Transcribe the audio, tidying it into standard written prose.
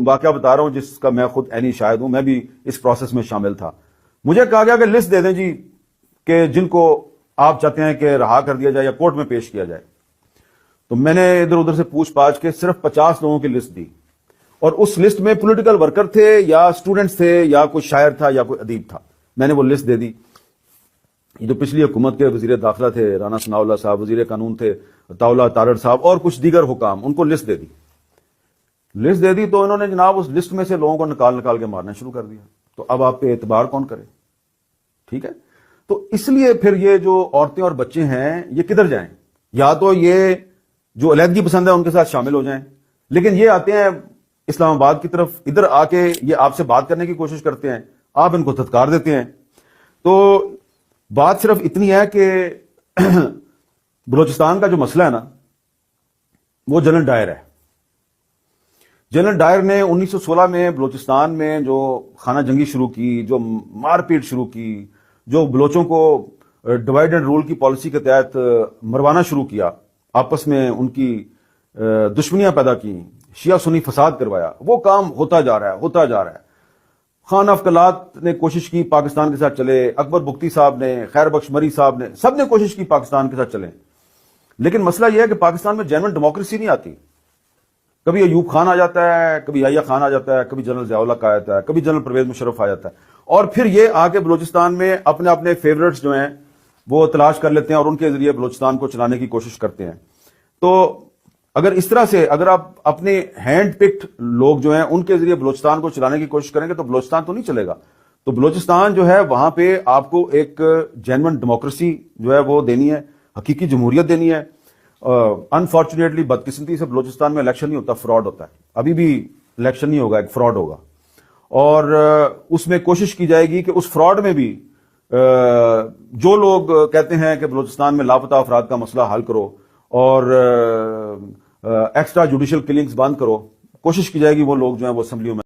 واقعہ بتا رہا ہوں جس کا میں خود عینی شاہد ہوں، میں بھی اس پروسیس میں شامل تھا. مجھے کہا گیا کہ لسٹ دے دیں جی کہ جن کو آپ چاہتے ہیں کہ رہا کر دیا جائے یا کورٹ میں پیش کیا جائے. تو میں نے ادھر ادھر سے پوچھ پاچھ کے صرف 50 لوگوں کی لسٹ دی، اور اس لسٹ میں پولیٹیکل ورکر تھے یا اسٹوڈنٹس تھے یا کوئی شاعر تھا یا کوئی ادیب تھا. میں نے وہ لسٹ دے دی. یہ جو پچھلی حکومت کے وزیر داخلہ تھے رانا ثناء اللہ صاحب، وزیر قانون تھے عطاء اللہ تارڑ صاحب، اور کچھ دیگر حکام، ان کو لسٹ دے دی. تو انہوں نے جناب اس لسٹ میں سے لوگوں کو نکال کے مارنا شروع کر دیا. تو اب آپ پہ اعتبار کون کرے؟ ٹھیک ہے. تو اس لیے پھر یہ جو عورتیں اور بچے ہیں یہ کدھر جائیں؟ یا تو یہ جو علیحدگی پسند ہے ان کے ساتھ شامل ہو جائیں، لیکن یہ آتے ہیں اسلام آباد کی طرف، ادھر آ کے یہ آپ سے بات کرنے کی کوشش کرتے ہیں، آپ ان کو دھتکار دیتے ہیں. تو بات صرف اتنی ہے کہ بلوچستان کا جو مسئلہ ہے نا وہ جنرل ڈائر ہے. جنرل ڈائر نے 1916 میں بلوچستان میں جو خانہ جنگی شروع کی، جو مار پیٹ شروع کی، جو بلوچوں کو ڈیوائڈ اینڈ رول کی پالیسی کے تحت مروانا شروع کیا، آپس میں ان کی دشمنیاں پیدا کی، شیعہ سنی فساد کروایا، وہ کام ہوتا جا رہا ہے. خان افقلات نے کوشش کی پاکستان کے ساتھ چلے، اکبر بگٹی صاحب نے، خیر بخش مری صاحب نے، سب نے کوشش کی پاکستان کے ساتھ چلیں. لیکن مسئلہ یہ ہے کہ پاکستان میں جینوئن ڈیموکریسی نہیں آتی. کبھی ایوب خان آ جاتا ہے، کبھی یحییٰ خان آ جاتا ہے، کبھی جنرل ضیاء الحق آ جاتا ہے، کبھی جنرل پرویز مشرف آ جاتا ہے، اور پھر یہ آ کے بلوچستان میں اپنے فیورٹس جو ہیں وہ تلاش کر لیتے ہیں اور ان کے ذریعے بلوچستان کو چلانے کی کوشش کرتے ہیں. تو اگر اس طرح سے اگر آپ اپنے ہینڈ پکڈ لوگ جو ہیں ان کے ذریعے بلوچستان کو چلانے کی کوشش کریں گے تو بلوچستان تو نہیں چلے گا. تو بلوچستان جو ہے وہاں پہ آپ کو ایک جینوئن ڈیموکریسی جو ہے وہ دینی ہے، حقیقی جمہوریت دینی ہے. انفارچونیٹلی بدقسمتی سے بلوچستان میں الیکشن نہیں ہوتا، فراڈ ہوتا ہے. ابھی بھی الیکشن نہیں ہوگا، ایک فراڈ ہوگا، اور اس میں کوشش کی جائے گی کہ اس فراڈ میں بھی جو لوگ کہتے ہیں کہ بلوچستان میں لاپتہ افراد کا مسئلہ حل کرو اور ایکسٹرا جوڈیشل کلنگز بند کرو، کوشش کی جائے گی وہ لوگ جو ہیں وہ اسمبلیوں میں